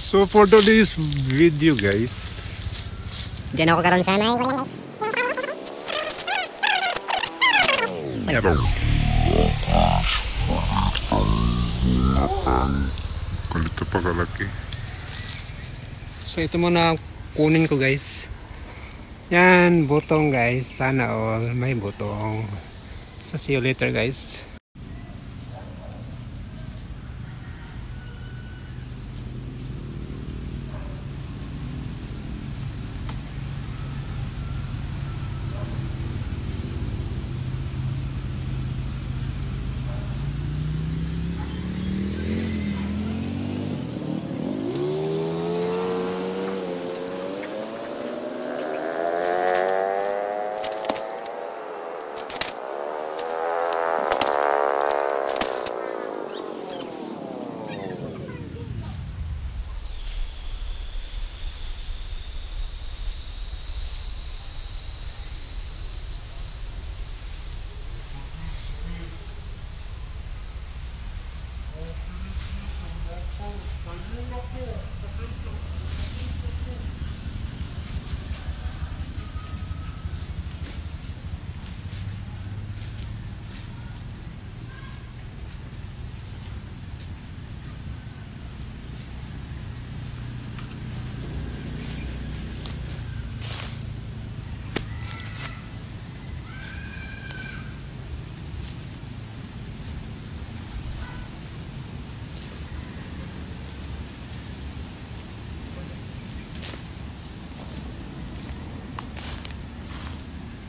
So for today's video guys, diyan ako karon sana kalito pa kalaki. So ito muna kunin ko guys. Yan, butong guys. Sana all may butong. So see you later guys.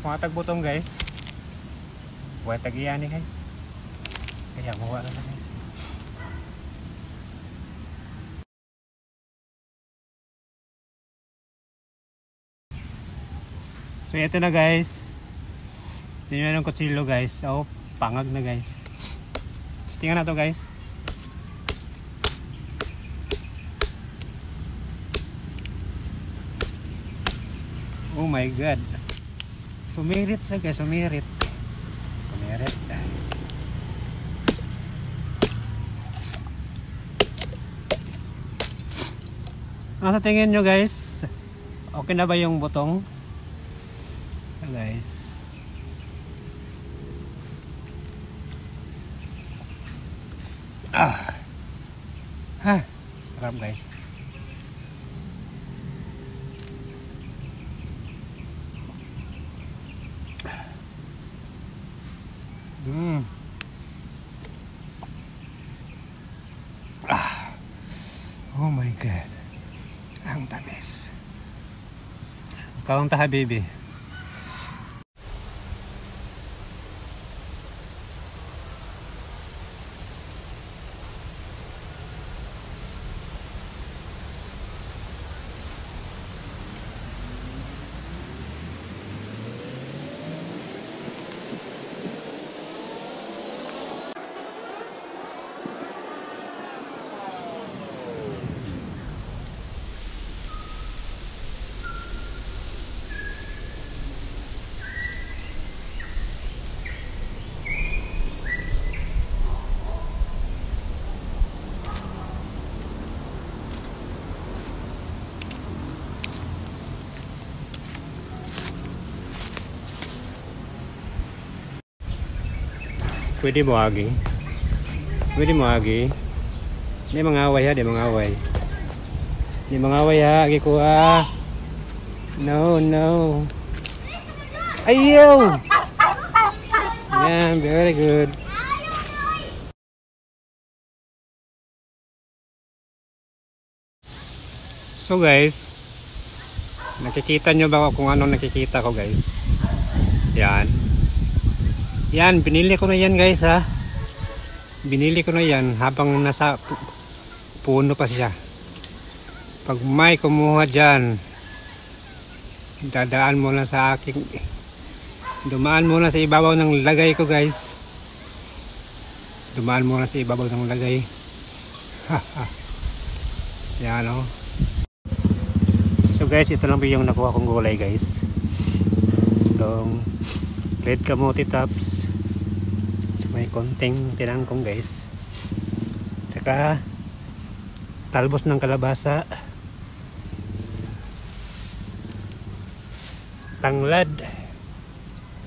Mga tagbutong guys. Buhay tagiyan guys. Kaya mawa na guys. So ito na guys. Tingnan ng kutsilyo guys. Oh, pangag na guys. So, tingnan na to guys. Oh my god. Sumirit siya guys, sumirit. Sumirit. Ano sa tingin nyo guys? Okay na ba yung butong? Guys. Sarap guys. Oh my god. Ang tamis. Kaunta habibi. Pwede mo agi. Pwede mo agi. Di mangaway ha, di mangaway. Di mangaway ha, agi ko ha. No, no. Ayaw! Yan, very good. So guys, nakikita nyo ba kung ano nakikita ko guys? Yan. Yan, binili ko na yan guys ha. Binili ko na yan habang nasa puno pa siya. Pag may kumuha dyan, dadaan muna sa aking, dumaan muna sa ibabaw ng lagay ko guys. Dumaan muna sa ibabaw ng lagay. Yan o. So guys, ito lang po yung nakuha kong gulay guys. Itong red kamote tops. May konting tinangkong guys. Saka talbos ng kalabasa. Tanglad.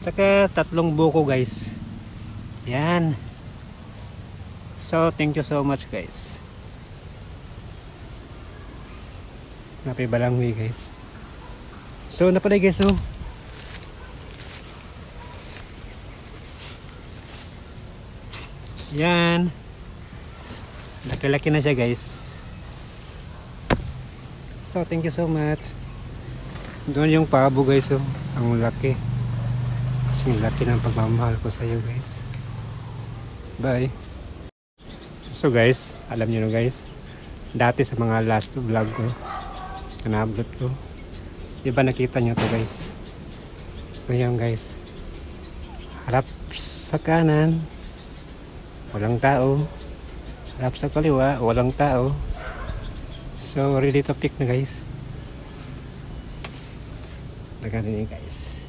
Saka 3 buko guys. Yan. So thank you so much guys. Napi balangwi guys. So napaday guys oh. Yan. Laki-laki na siya guys. So thank you so much. Doon yung pabo guys oh. Ang laki. Kasing laki ng pagmamahal ko sa iyo guys. Bye. So guys, alam niyo no guys, dati sa mga last vlog ko na upload ko, di ba nakita niyo to guys? So yan guys, harap sa kanan walang tao, harap sa kaliwa walang tao. So ready to pick na guys. Nagano niyo guys.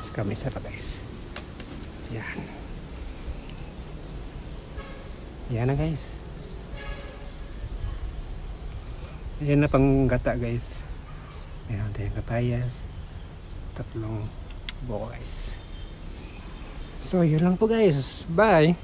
So kami isa pa guys. Yan. Yan na guys. Yan na pang gata guys. Meron tayong kapayas. 3 buko guys. So yun lang po guys. Bye.